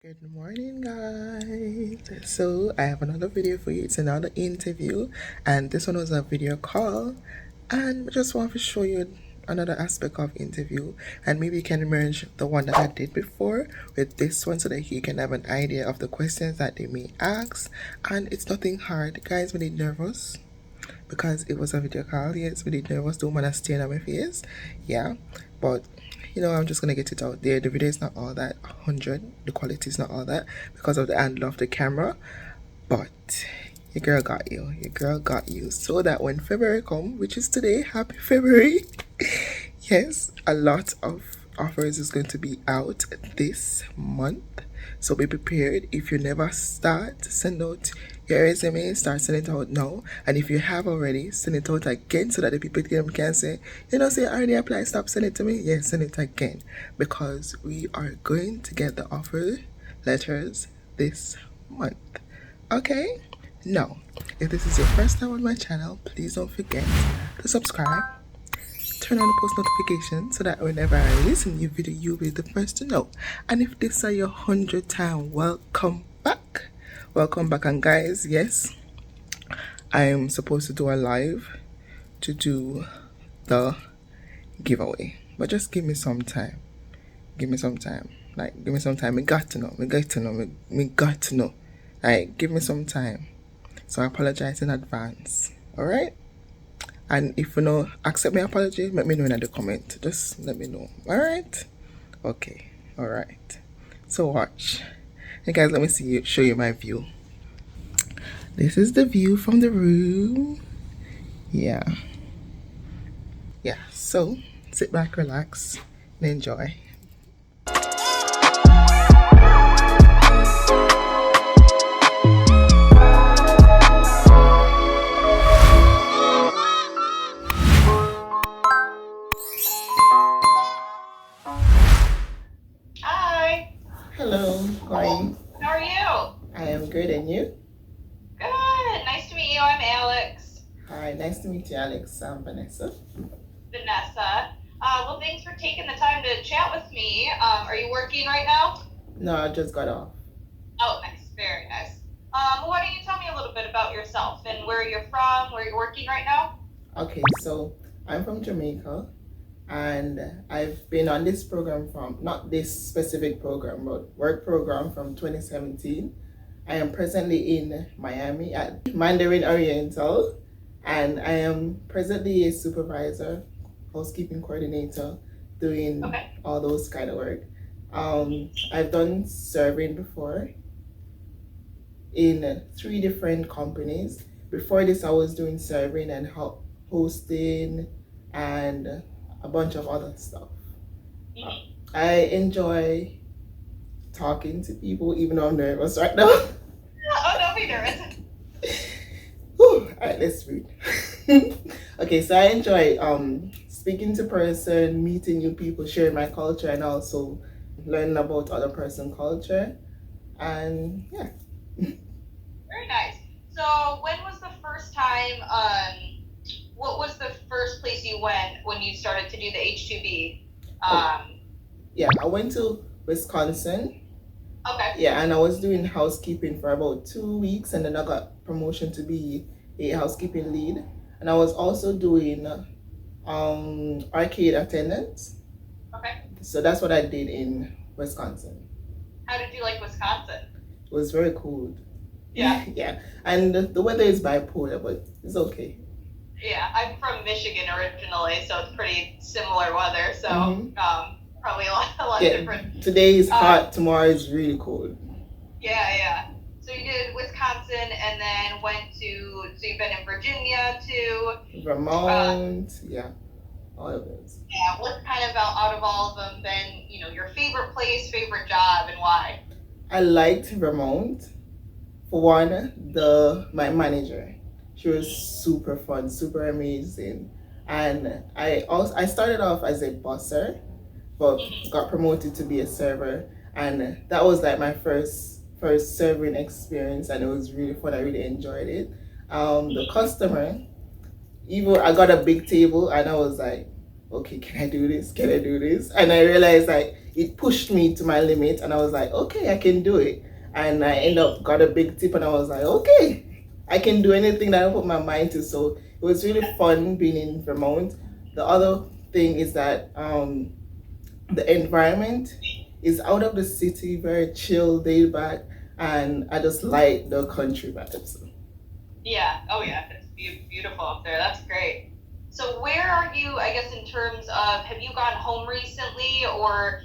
Good morning, guys. So I have another video for you. It's another interview, and this one was a video call, and I just want to show you another aspect of interview, and maybe you can merge the one that I did before with this one so that you can have an idea of the questions that they may ask. And it's nothing hard, guys. When you're nervous, because it was a video call, yes, we did nervous, don't want to stare at my face, yeah, but I'm just gonna get it out there. The video is not all that 100, the quality is not all that because of the angle of the camera, but your girl got you so that when February come, which is today, happy February, yes, a lot of offers is going to be out this month. So be prepared. If you never start, send out your resume, start sending it out now. And if you have already, send it out again so that the people can say, say I already applied, stop, send it to me. Yes, send it again. Because we are going to get the offer letters this month. Okay? Now, if this is your first time on my channel, please don't forget to subscribe. Turn on the post notification so that whenever I release a new video, you'll be the first to know. And if this is your 100th time, welcome back. Welcome back. And guys, yes, I am supposed to do a live to do the giveaway. But just give me some time. Give me some time. Give me some time. We got to know. We got to know. Give me some time. So I apologize in advance. Alright? And if you don't accept my apology, let me know in the comment. Just let me know. Alright? Okay. Alright. So watch. Hey guys, let me show you my view. This is the view from the room. Yeah. So sit back, relax, and enjoy. Hello, how are you? How are you? I am good, and you? Good. Nice to meet you. I'm Alex. Hi, nice to meet you, Alex. I'm Vanessa. Vanessa. Well, thanks for taking the time to chat with me. Are you working right now? No, I just got off. Oh, nice. Very nice. Why don't you tell me a little bit about yourself and where you're from, where you're working right now? Okay, so I'm from Jamaica, and I've been on this program from, not this specific program, but work program from 2017. I am presently in Miami at Mandarin Oriental, and I am presently a supervisor, housekeeping coordinator, doing all those kind of work. I've done serving before in 3 different companies. Before this, I was doing serving and hosting and a bunch of other stuff. I enjoy talking to people, even though I'm nervous right now. Oh, don't be nervous. Alright, let's read. Okay, so I enjoy speaking to person, meeting new people, sharing my culture, and also learning about other person's culture. And yeah. Very nice. So when was the first time, what was the first place you went when you started to do the H-2B? Yeah, I went to Wisconsin. Okay. Yeah, and I was doing housekeeping for about 2 weeks, and then I got promotion to be a housekeeping lead. And I was also doing arcade attendance. Okay. So that's what I did in Wisconsin. How did you like Wisconsin? It was very cold. Yeah. Yeah, and the weather is bipolar, but it's okay. Yeah, I'm from Michigan originally, so it's pretty similar weather. So probably a lot different. Today is hot. Tomorrow is really cold. Yeah. So you did Wisconsin, and then so you've been in Virginia too. Vermont, yeah, all of those. Yeah, what's kind of out of all of them been, your favorite place, favorite job, and why? I liked Vermont. For one, my manager. She was super fun, super amazing. And I started off as a busser, but got promoted to be a server. And that was like my first serving experience, and it was really fun. I really enjoyed it. The customer, even I got a big table, and I was like, okay, can I do this? And I realized it pushed me to my limit, and I was like, okay, I can do it. And I end up got a big tip, and I was like, okay, I can do anything that I put my mind to. So it was really fun being in Vermont. The other thing is that the environment is out of the city, very chill, laid back, and I just like the country vibes. Yeah. Oh yeah. It's beautiful up there. That's great. So where are you, I guess, in terms of, have you gone home recently, or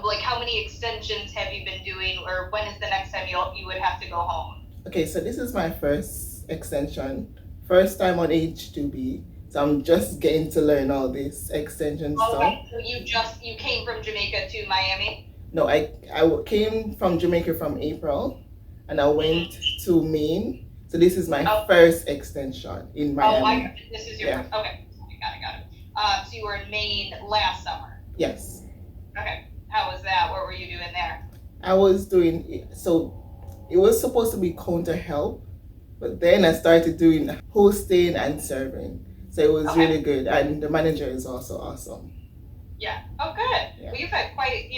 like how many extensions have you been doing, or when is the next time you would have to go home? Okay, so this is my first extension, first time on H-2B. So I'm just getting to learn all this extension stuff. Okay, so you came from Jamaica to Miami? No, I came from Jamaica from April, and I went to Maine. So this is my first extension in Miami. Oh, this is your first. Okay, got it. So you were in Maine last summer. Yes. Okay, how was that? What were you doing there? I was doing, so it was supposed to be counter help, but then I started doing hosting and serving. So it was really good, and the manager is also awesome. Yeah. Oh, good. Yeah. Well, you've had quite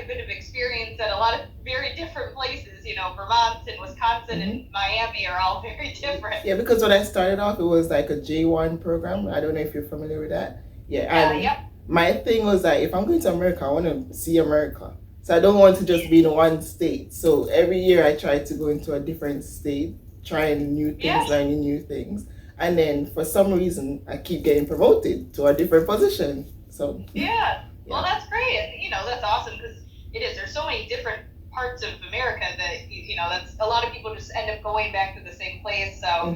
a bit of experience at a lot of very different places. You know, Vermont and Wisconsin and Miami are all very different. Yeah, because when I started off, it was like a J1 program. I don't know if you're familiar with that. Yeah. And my thing was that if I'm going to America, I want to see America. So I don't want to just be in one state. So every year I try to go into a different state, trying new things, learning new things. And then for some reason, I keep getting promoted to a different position. So well, that's great. And, you know, that's awesome, because it is. There's so many different parts of America that that's a lot of people just end up going back to the same place. So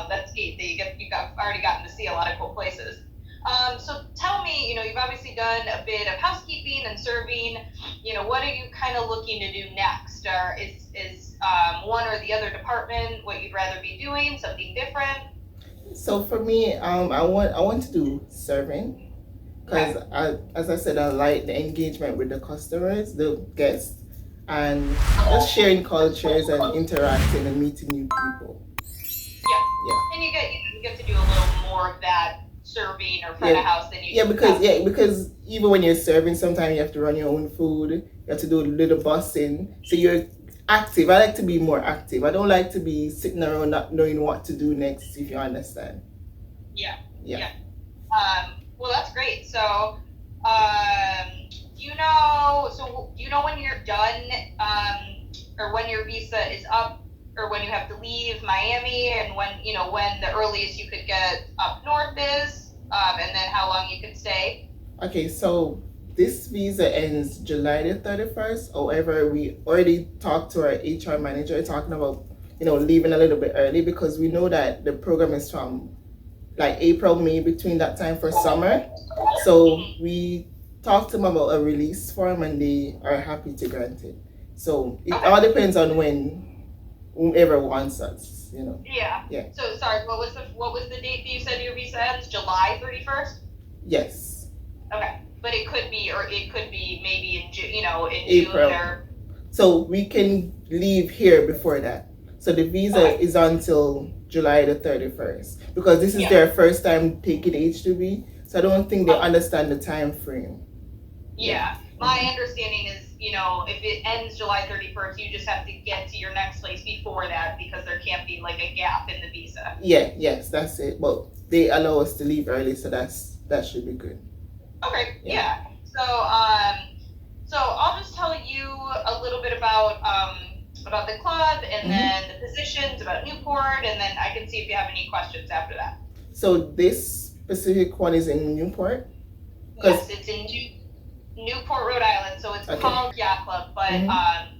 that's neat that you've already gotten to see a lot of cool places. So tell me, you've obviously done a bit of housekeeping and serving. What are you kind of looking to do next? Or is one or the other department what you'd rather be doing? Something different? So for me, I want to do serving, because as I said, I like the engagement with the customers, the guests, and just sharing cultures and interacting and meeting new people. Yeah. And you get to do a little more of that serving or front of house than you because even when you're serving, sometimes you have to run your own food, you have to do a little bussing, so you're active. I like to be more active. I don't like to be sitting around not knowing what to do next, if you understand. Yeah. Well, that's great. So do you know when you're done, or when your visa is up, or when you have to leave Miami, and when the earliest you could get up north is, and then how long you could stay? Okay, so this visa ends July the 31st. However, we already talked to our HR manager talking about, leaving a little bit early, because we know that the program is from like April, May, between that time for summer. So we talked to them about a release form, and they are happy to grant it. So it all depends on when whoever wants us, Yeah. So sorry, what was the date that you said your visa ends? July 31st? Yes. Okay. But it could be maybe in June, April. June or... So we can leave here before that. So the visa is until July the 31st, because this is their first time taking H-2B. So I don't think they understand the time frame. Yeah. My understanding is, if it ends July 31st, you just have to get to your next place before that, because there can't be like a gap in the visa. Yes, that's it. But they allow us to leave early, so that should be good. Okay, yeah. So I'll just tell you a little bit about the club, and then the positions, about Newport, and then I can see if you have any questions after that. So this specific one is in Newport? Yes, it's in Newport, Rhode Island. So it's called Yacht Club, but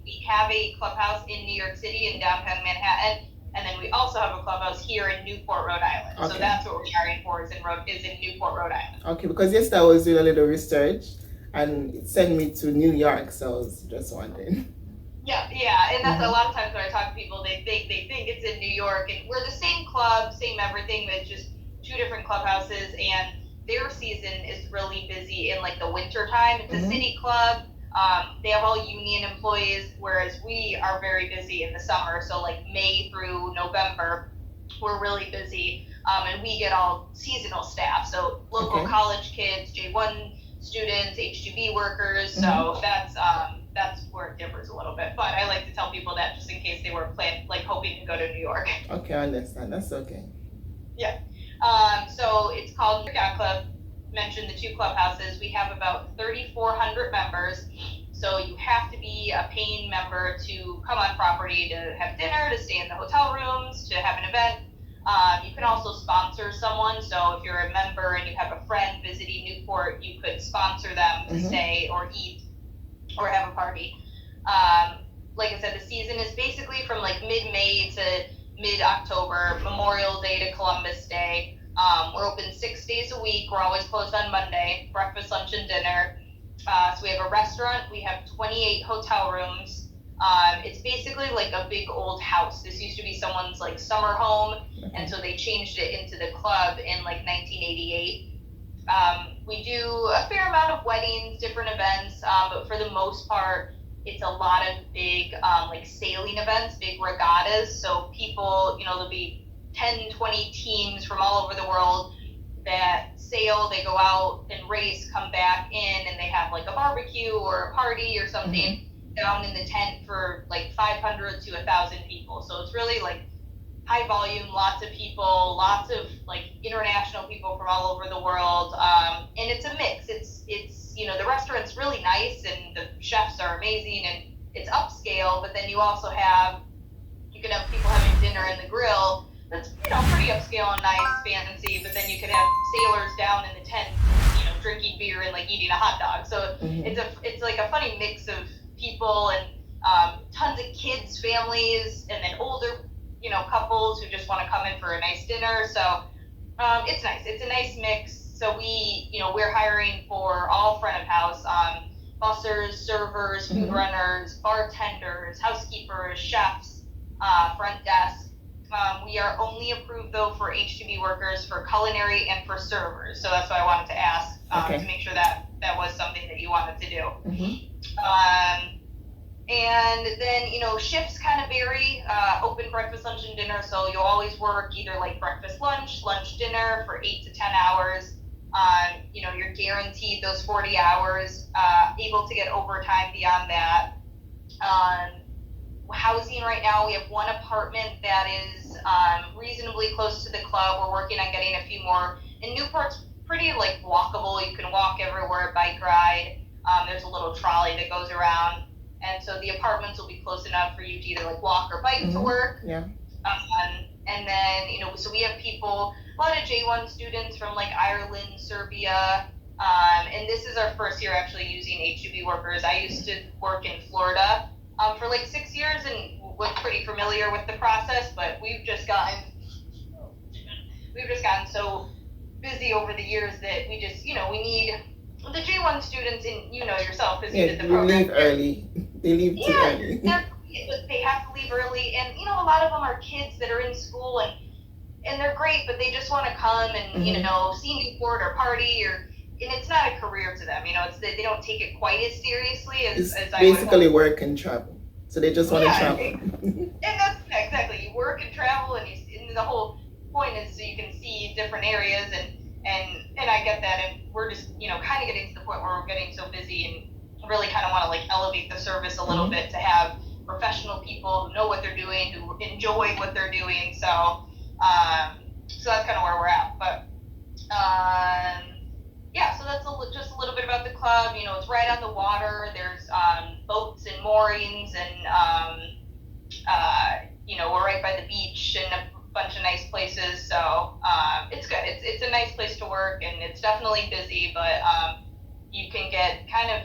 we have a clubhouse in New York City in downtown Manhattan. And then we also have a clubhouse here in Newport, Rhode Island. Okay. So that's what we're hiring for, is in Newport, Rhode Island. Okay, because yesterday I was doing a little research, and it sent me to New York, so I was just wondering. Yeah, and that's a lot of times when I talk to people, they think it's in New York, and we're the same club, same everything, but it's just two different clubhouses, and their season is really busy in like the winter time. It's a city club. They have all union employees, whereas we are very busy in the summer. So like May through November, we're really busy, and we get all seasonal staff. So local college kids, J1 students, H-2B workers. So that's where it differs a little bit. But I like to tell people that just in case they were hoping to go to New York. Okay, I understand. That's okay. Yeah. So it's called New York Yacht Club. Mentioned the 2 clubhouses. We have about 3,400 members. So you have to be a paying member to come on property, to have dinner, to stay in the hotel rooms, to have an event. You can also sponsor someone. So if you're a member and you have a friend visiting Newport, you could sponsor them to stay or eat or have a party. Like I said, the season is basically from like mid-May to mid-October, Memorial Day to Columbus Day. We're open 6 days a week. We're always closed on Monday, breakfast, lunch, and dinner. So we have a restaurant. We have 28 hotel rooms. It's basically like a big old house. This used to be someone's like summer home, and so they changed it into the club in like 1988. We do a fair amount of weddings, different events, but for the most part, it's a lot of big like sailing events, big regattas. So people, there'll be 10, 20 teams from all over the world that sail, they go out and race, come back in, and they have like a barbecue or a party or something down in the tent for like 500 to 1,000 people. So it's really like high volume, lots of people, lots of like international people from all over the world, and it's a mix. It's the restaurant's really nice and the chefs are amazing and it's upscale, but then you also you can have people having dinner in the grill that's pretty upscale and nice, fancy, but then you could have sailors down in the tent, drinking beer and like eating a hot dog. So it's like a funny mix of people and tons of kids, families, and then older couples who just want to come in for a nice dinner. So it's nice. It's a nice mix. So we're hiring for all front of house, bussers, servers, food runners, bartenders, housekeepers, chefs, front desk. We are only approved though for H-2B workers, for culinary and for servers. So that's why I wanted to ask to make sure that was something that you wanted to do. And then, shifts kind of vary, open breakfast, lunch, and dinner. So you'll always work either like breakfast, lunch, dinner for 8 to 10 hours. You're guaranteed those 40 hours, able to get overtime beyond that. Housing right now, we have one apartment that is reasonably close to the club. We're working on getting a few more. And Newport's pretty like walkable. You can walk everywhere, bike ride. There's a little trolley that goes around. And so the apartments will be close enough for you to either like walk or bike to work. Yeah. And then, so we have people, a lot of J1 students from like Ireland, Serbia. And this is our first year actually using H-2B workers. I used to work in Florida for like 6 years and was pretty familiar with the process, but we've just gotten so busy over the years that we just, we need the J1 students, and yourself because you did the program. Leave early. They leave too early. They have to leave early, and a lot of them are kids that are in school and they're great, but they just want to come and see Newport or party and it's not a career to them. It's they don't take it quite as seriously as I basically work and travel, so they just want to travel. And that's exactly, you work and travel, and the whole point is so you can see different areas and I get that, and we're just kind of getting to the point where we're getting so busy and really kind of want to like elevate the service a little bit to have professional people who know what they're doing, who enjoy what they're doing. So so that's kind of where we're at. But so that's just a little bit about the club. It's right on the water. There's boats and moorings, and we're right by the beach and a bunch of nice places. So it's good. It's a nice place to work, and it's definitely busy, but you can get kind of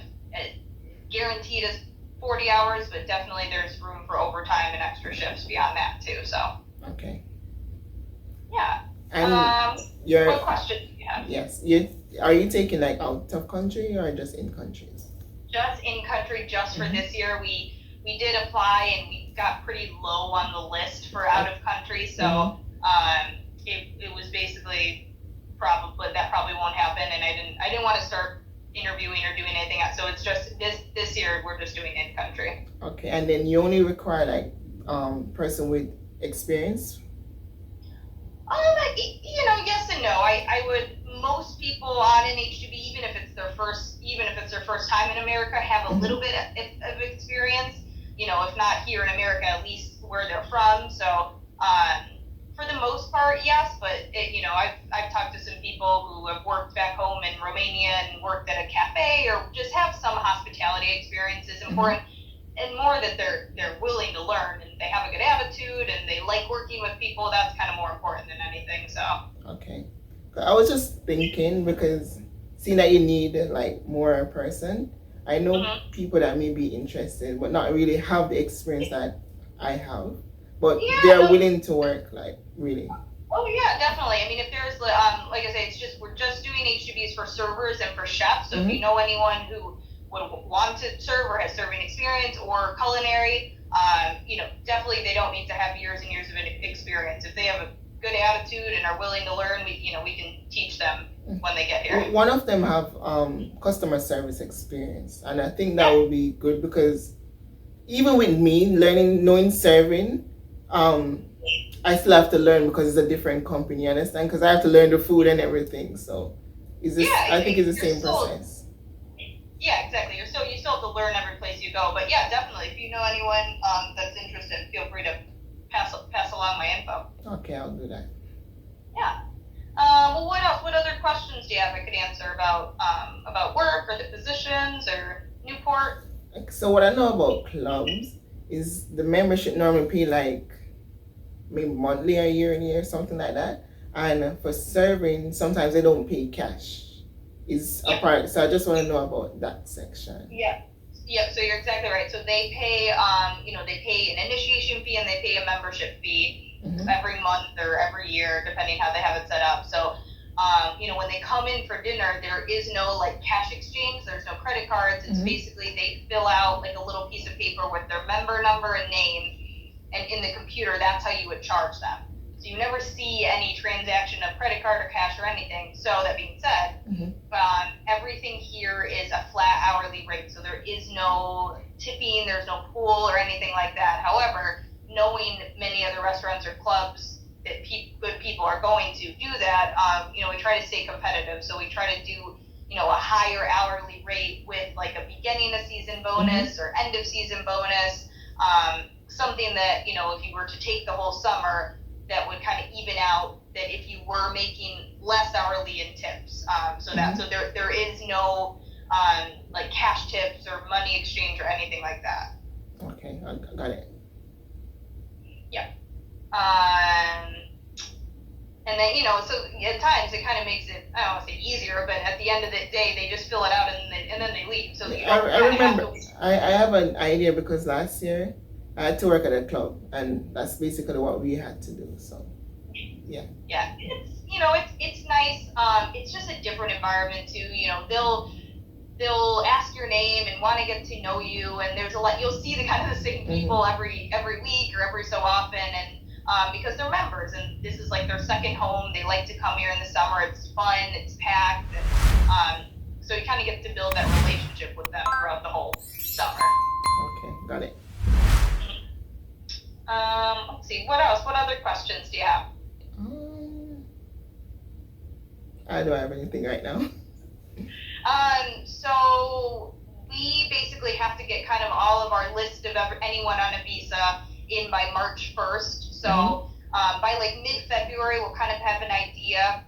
guaranteed as 40 hours, but definitely there's room for overtime and extra shifts beyond that too. So okay. Yeah. And what question do you have? Yes. Are you taking like out of country or just in countries? Just in country, just for this year. We did apply and we got pretty low on the list for out of country. So it was basically probably won't happen, and I didn't want to start interviewing or doing anything else. So it's just this year we're just doing in country. Okay, and then you only require like person with experience? Yes and no. I would, most people on an H-2B, even if it's their first time in America, have a little bit of experience. If not here in America, at least where they're from. So for the most part, yes. But I've talked to some people who have worked back home in Romania and worked at a cafe, or just have some hospitality experience is important. And more that they're willing to learn, and they have a good attitude, and they like working with people. That's kind of more important than anything. So okay, I was just thinking, because seeing that you need like more person, I know people that may be interested but not really have the experience that I have, but they're willing to work, like, really. Oh yeah, definitely. I mean, if there's like I say, we're just doing H-2Bs for servers and for chefs. So if you know anyone who would want to serve or has serving experience or culinary, definitely they don't need to have years and years of experience. If they have a good attitude and are willing to learn, we can teach them when they get here. One of them have customer service experience, and I think that would be good, because even with me knowing serving, I still have to learn, because it's a different company, you understand? Because I have to learn the food and everything. So I think it's the same process. Yeah, exactly. You still have to learn every place you go. But yeah, definitely. If you know anyone that's interested, feel free to pass along my info. Okay, I'll do that. Yeah. Well, what else? What other questions do you have I could answer about work or the positions or Newport? So what I know about clubs is the membership normally pay like maybe monthly or year, something like that. And for serving, sometimes they don't pay cash. Is a part. So I just want to know about that section. Yeah. So you're exactly right. So they pay, they pay an initiation fee and they pay a membership fee every month or every year, depending how they have it set up. So, when they come in for dinner, there is no like cash exchange. There's no credit cards. It's basically they fill out like a little piece of paper with their member number and name, and in the computer, that's how you would charge them. So you never see any transaction of credit card or cash or anything. So that being said, everything here is a flat hourly rate. So there is no tipping, there's no pool or anything like that. However, knowing many other restaurants or clubs that good people are going to do that, we try to stay competitive. So we try to do, a higher hourly rate with like a beginning of season bonus or end of season bonus, something that, if you were to take the whole summer, that would kind of even out that if you were making less hourly in tips. So there is no like cash tips or money exchange or anything like that. Okay, I got it. Yeah. And then, so at times it kind of makes it, I don't want to say easier, but at the end of the day, they just fill it out and then they leave. So I remember, I have an idea, because last year I had to work at a club, and that's basically what we had to do. So, yeah. Yeah, it's nice. It's just a different environment too. They'll ask your name and want to get to know you, and there's a lot. You'll see the kind of the same people every week or every so often, and because they're members, and this is like their second home. They like to come here in the summer. It's fun. It's packed, and so you kind of get to build that relationship with them throughout the whole summer. Okay, got it. Let's see, what else? What other questions do you have? I don't have anything right now. So we basically have to get kind of all of our list of anyone on a visa in by March 1st. So by like mid-February, we'll kind of have an idea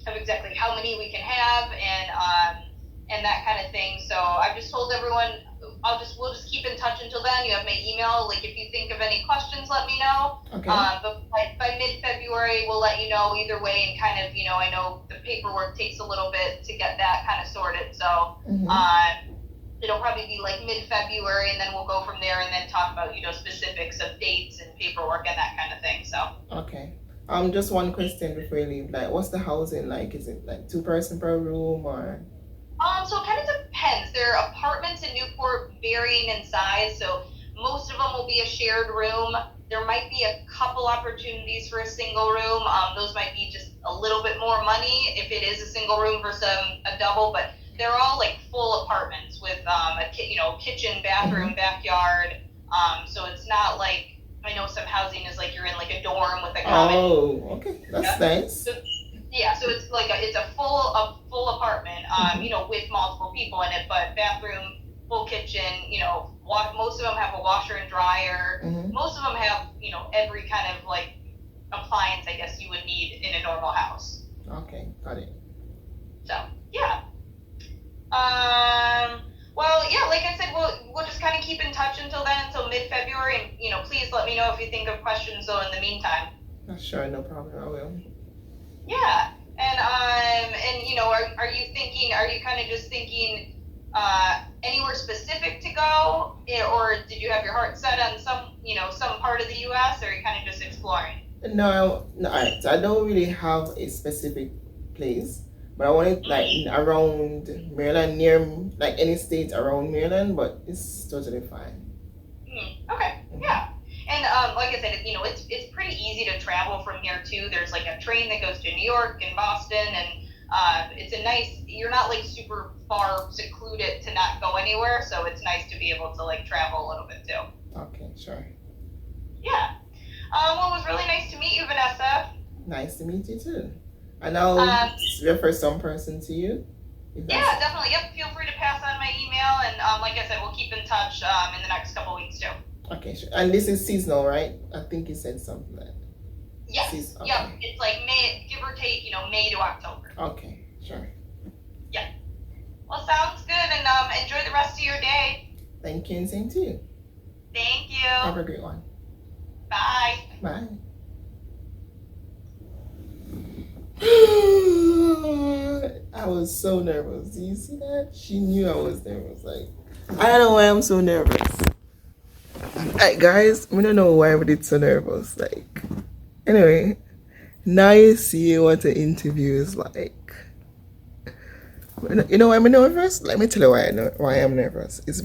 of exactly how many we can have and that kind of thing. So I've just told everyone, we'll just keep in touch until then. You have my email. Like if you think of any questions, let me know. Okay. But by mid-February, we'll let you know either way. And kind of, I know the paperwork takes a little bit to get that kind of sorted. So it'll probably be like mid-February, and then we'll go from there and then talk about, specifics of dates and paperwork and that kind of thing. So. Okay. Just one question before you leave. Like, what's the housing like? Is it like 2-person per room or? So it kind of depends. There are apartments in Newport varying in size, so most of them will be a shared room. There might be a couple opportunities for a single room. Those might be just a little bit more money if it is a single room versus a double, but they're all like full apartments with a kitchen, bathroom, backyard. So it's not like, I know some housing is like you're in like a dorm with a common. Oh, okay, that's nice. Yeah, so it's like it's a full apartment, you know, with multiple people in it, but bathroom, full kitchen, you know, most of them have a washer and dryer. Most of them have, you know, every kind of like appliance, I guess, you would need in a normal house. Okay, got it. So yeah. Well, yeah, like I said, we'll just kind of keep in touch until then, until mid-February, and you know, please let me know if you think of questions though in the meantime. Sure, no problem. I will. Yeah, and you know, are you kind of just thinking anywhere specific to go, or did you have your heart set on some part of the U.S., or are you kind of just exploring? No, alright. So I don't really have a specific place, but I want it like around Maryland, near like any state around Maryland, but it's totally fine. Okay, yeah. And like I said, you know, it's pretty easy to travel from here too. There's like a train that goes to New York and Boston, and it's a nice. You're not like super far secluded to not go anywhere, so it's nice to be able to like travel a little bit too. Okay, sure. Yeah. Well, it was really nice to meet you, Vanessa. Nice to meet you too. And I'll refer some person to you. Yeah, definitely. Yep. Feel free to pass on my email, and like I said, we'll keep in touch in the next couple weeks too. Okay, sure. And this is seasonal, right? I think you said something like that. Yes. Okay. Yep. It's like May, give or take, you know, May to October. Okay, sure. Yeah. Well, sounds good, and enjoy the rest of your day. Thank you, and same to you. Thank you. Have a great one. Bye. Bye. I was so nervous. Do you see that? She knew I was nervous. Like, I don't know why I'm so nervous. Like, guys, we don't know why we did so nervous. Like, anyway, now you see what an interview is like. You know why I'm nervous? Let me tell you why I'm nervous. It is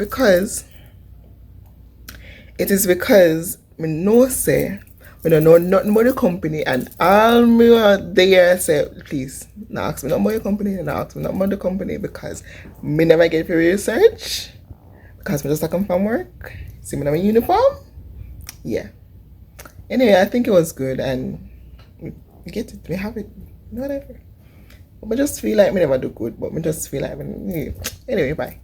because I know say I don't know nothing about the company, and all me there say, please, now ask me not about your company, and ask me not about the company, because me never get for research, because me just come from work. See me in my uniform? Yeah. Anyway, I think it was good, and we get it, we have it, whatever. But I just feel like me never do good, but me just feel like anyway, bye.